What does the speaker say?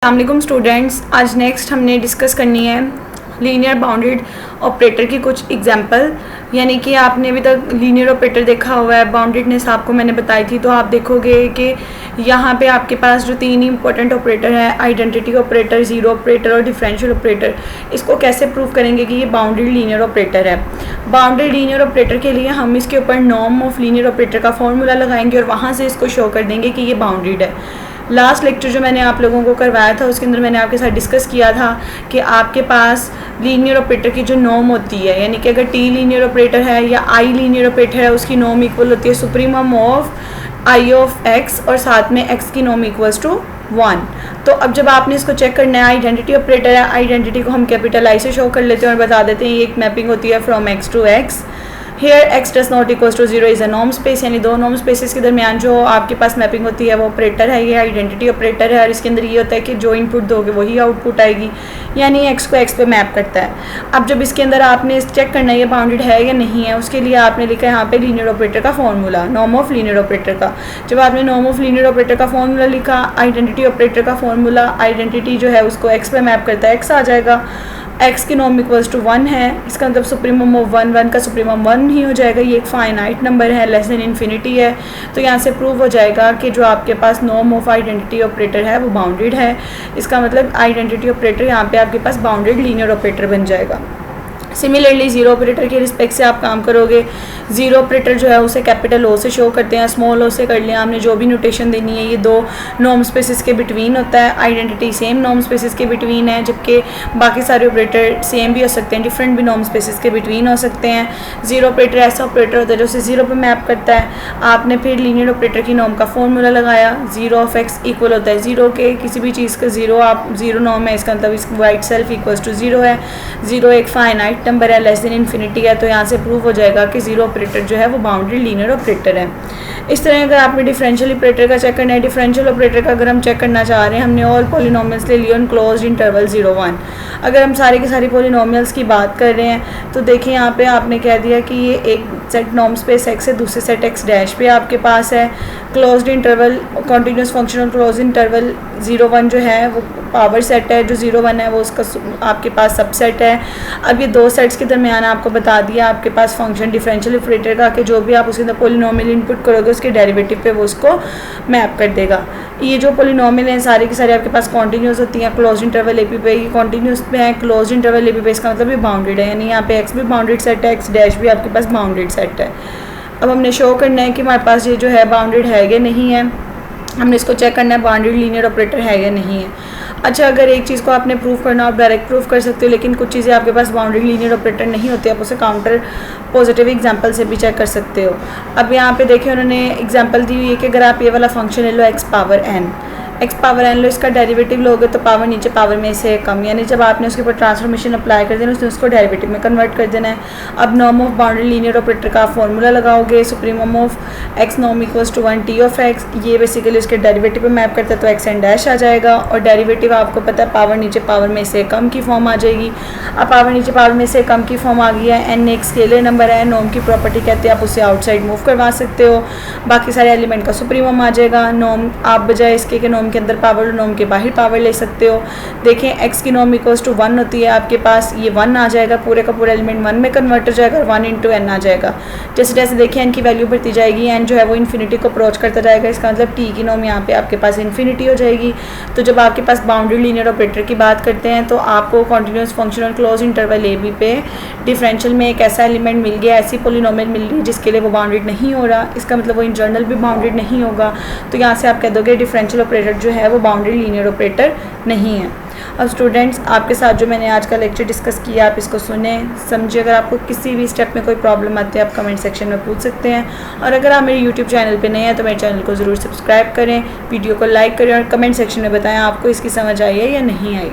अस्सलामुअलैकुम स्टूडेंट्स, आज नेक्स्ट हमने डिस्कस करनी है लीनियर बाउंडेड ऑपरेटर की कुछ एग्जांपल। यानी कि आपने अभी तक लीनियर ऑपरेटर देखा हुआ है, बाउंडेडनेस आपको मैंने बताई थी। तो आप देखोगे कि यहाँ पे आपके पास जो तीन इंपॉर्टेंट ऑपरेटर है, आइडेंटिटी ऑपरेटर, ज़ीरो ऑपरेटर और डिफरेंशियल ऑपरेटर, इसको कैसे प्रूव करेंगे कि ये बाउंडेड लीनियर ऑपरेटर है। बाउंडेड लीनियर ऑपरेटर के लिए हम इसके ऊपर नॉर्म ऑफ लीनियर ऑपरेटर का फॉर्मूला लगाएंगे और वहाँ से इसको शो कर देंगे कि ये बाउंडेड है। लास्ट लेक्चर जो मैंने आप लोगों को करवाया था उसके अंदर मैंने आपके साथ डिस्कस किया था कि आपके पास लीनियर ऑपरेटर की जो नॉर्म होती है, यानी कि अगर टी लीनियर ऑपरेटर है या आई लीनियर ऑपरेटर है, उसकी नॉर्म इक्वल होती है supremum of I of x और साथ में एक्स की नॉर्म इक्वल्स टू 1। तो अब जब आपने इसको चेक करना है, आइडेंटिटी ऑपरेटर है, आइडेंटिटी को हम कैपिटल आई से शो कर लेते हैं और बता देते हैं ये एक मैपिंग होती है from X to X. Here X does not equals to zero is a norm space, यानी दो नॉर्म स्पेसिस के दरमियान जो आपके पास मैपिंग होती है वो ऑपरेटर है, ये आइडेंटिटी ऑपरेटर है। और इसके अंदर ये होता है कि जो इनपुट दोगे वही आउटपुट आएगी, यानी एक्स को एक्स पे मैप करता है। अब जब इसके अंदर आपने चेक करना है ये बाउंडेड है या नहीं है, उसके लिए आपने लिखा है यहाँ पे लीनियर ऑपरेटर का formula, norm of linear operator का। जब आपने नॉर्म ऑफ लीनियर ऑपरेटर का फॉर्मूला लिखा, आइडेंटिटी ऑपरेटर का फॉर्मूला, आइडेंटिटी जो है उसको एक्स पे मैप करता है, एक्स आ जाएगा। एक्स की नॉर्म इक्वल्स टू 1 है, इसका मतलब सुप्रीमम ऑफ 1, 1 का सुप्रीमम 1 ही हो जाएगा। ये एक फाइनाइट नंबर है, लेस देन इन्फिनिटी है। तो यहाँ से प्रूव हो जाएगा कि जो आपके पास नॉर्म ऑफ आइडेंटिटी ऑपरेटर है वो बाउंडेड है। इसका मतलब आइडेंटिटी ऑपरेटर यहाँ पे आपके पास बाउंडेड लीनियर ऑपरेटर बन जाएगा। सिमिलरली ज़ीरो ऑपरेटर के रिस्पेक्ट से आप काम करोगे। ज़ीरो ऑपरेटर जो है उसे कैपिटल ओ से शो करते हैं, स्मॉल ओ से कर लिया हमने, जो भी नोटेशन देनी है। ये दो नॉर्म स्पेसिस के बिटवीन होता है, आइडेंटिटी सेम नॉर्म स्पेसिस के बिटवीन है, जबकि बाकी सारे ऑपरेटर सेम भी हो सकते हैं, डिफरेंट भी नॉर्म स्पेसिस के बिटवीन हो सकते हैं। ज़ीरो ऑपरेटर ऐसा ऑपरेटर होता है जो उसे ज़ीरो पर मैप करता है। आपने फिर लीनियर ऑपरेटर की नॉर्म का फॉर्मूला लगाया, ज़ीरो ऑफ एक्स इक्वल होता है ज़ीरो के, किसी भी चीज़ का ज़ीरो, आप ज़ीरो नॉर्म है इसका मतलब इस वाइट सेल्फ इक्वल्स टू ज़ीरो है। ज़ीरो एक फाइनाइट नंबर है, लेस देन इन्फिनिटी है। तो यहाँ से प्रूव हो जाएगा कि ज़ीरो ऑपरेटर जो है वो बाउंडेड लीनियर ऑपरेटर है। इस तरह अगर आपने डिफरेंशियल ऑपरेटर का चेक करना है, डिफरेंशियल ऑपरेटर का अगर हम चेक करना चाह रहे हैं, हमने ऑल पॉलिनोमियल्स ले लियो इन क्लोज्ड इंटरवल 0, 1। अगर हम सारे के सारे पॉलिनोमियल्स की बात कर रहे हैं तो देखिए यहाँ पे आपने कह दिया कि ये एक सेट नॉर्म स्पेस एक्स है, दूसरे सेट एक्स डैश पे आपके पास है। क्लोज्ड इंटरवल कॉन्टीन्यूस फंक्शन और क्लोज इंटरवल 0, 1 जो है वो पावर सेट है, जो 0, 1 है वो उसका आपके पास सबसेट है। अब ये दो सेट्स के दरमियान आपको बता दिया आपके पास फंक्शन डिफरेंशियल ऑपरेटर का कि जो भी आप उसके अंदर पॉलिनोमियल इनपुट करोगे उसके डेरिवेटिव पे वो उसको मैप कर देगा। ये जो पॉलिनोमियल हैं सारे के सारे आपके पास कॉन्टीन्यूस होती हैं क्लोज इंटरवल ए पी पे, ये कॉन्टीन्यूस पे है क्लोज इंटरवल ए पी पे, इसका मतलब ये बाउंडेड है, यानी यहाँ पे एक्स भी बाउंडेड सेट है, एक्स डैश भी आपके पास बाउंडेड सेट है। अब हमने शो करना है कि हमारे पास ये जो है बाउंडेड है या नहीं है, हमने इसको चेक करना है बाउंडेड लीनियर ऑपरेटर है या नहीं है। अच्छा, अगर एक चीज़ को आपने प्रूव करना आप डायरेक्ट प्रूव कर सकते हो, लेकिन कुछ चीज़ें आपके पास बाउंडेड लीनियर ऑपरेटर नहीं होती, आप उसे काउंटर पॉजिटिव एग्जांपल से भी चेक कर सकते हो। अब यहाँ पे देखिए उन्होंने एग्जांपल दी हुई है कि अगर आप ये वाला फंक्शन ले लो एक्स पावर एन लो, इसका डेरिवेटिव लोगे तो पावर नीचे पावर में से कम, यानी जब आपने उसके ऊपर ट्रांसफॉर्मेशन अप्लाई कर देना उसको डेरिवेटिव में कन्वर्ट कर देना है। अब norm of bounded linear operator का फॉर्मूला लगाओगे, supremum of X norm equals to 1 T of X, ये बेसिकली उसके डेरिवेटिव में मैप करता है तो एक्स एन डैश आ जाएगा। और डेरिवेटिव आपको पता है पावर नीचे पावर में से कम की फॉर्म आ जाएगी। अब पावर नीचे पावर में से कम की फॉर्म आ गई है, एन एक स्केलर नंबर है, नॉर्म की प्रॉपर्टी कहते हैं, आप उसे आउटसाइड मूव करवा सकते हो, बाकी सारे एलिमेंट का सुप्रीमम आ जाएगा। नॉर्म आप बजाय इसके कि नॉर्म के अंदर पावर नॉर्म के बाहर पावर ले सकते हो। देखें एक्स की नॉर्म इक्वल्स टू 1 होती है आपके पास, ये 1 आ जाएगा, पूरे का पूरा एलिमेंट 1 में कन्वर्ट हो जाएगा और 1 इंटू एन आ जाएगा। जैसे जैसे देखिए एन की वैल्यू बढ़ती जाएगी, एन जो है वो इन्फिनिटी को अप्रोच करता जाएगा, इसका मतलब टी की नॉर्म यहाँ पे आपके पास इन्फिनिटी हो जाएगी। तो जब आपके पास बाउंडेड लीनियर ऑपरेटर की बात करते हैं तो आपको कॉन्टीन्यूस फंक्शन और क्लोज इंटरवल ए बी पे डिफरेंशियल में एक ऐसा एलिमेंट मिल गया, ऐसी पॉलिनोमियल मिल रही है जिसके लिए वो बाउंडेड नहीं हो रहा, इसका मतलब वो इन जनरल भी बाउंडेड नहीं होगा। तो यहाँ से आप कह दोगे डिफरेंशियल ऑपरेटर जो है वो बाउंडेड लीनियर ऑपरेटर नहीं है। अब स्टूडेंट्स आपके साथ जो मैंने आज का लेक्चर डिस्कस किया आप इसको सुने समझिए। अगर आपको किसी भी स्टेप में कोई प्रॉब्लम आती है आप कमेंट सेक्शन में पूछ सकते हैं, और अगर आप मेरे यूट्यूब चैनल पे नए हैं तो मेरे चैनल को ज़रूर सब्सक्राइब करें, वीडियो को लाइक करें और कमेंट सेक्शन में बताएं आपको इसकी समझ आई है या नहीं आई।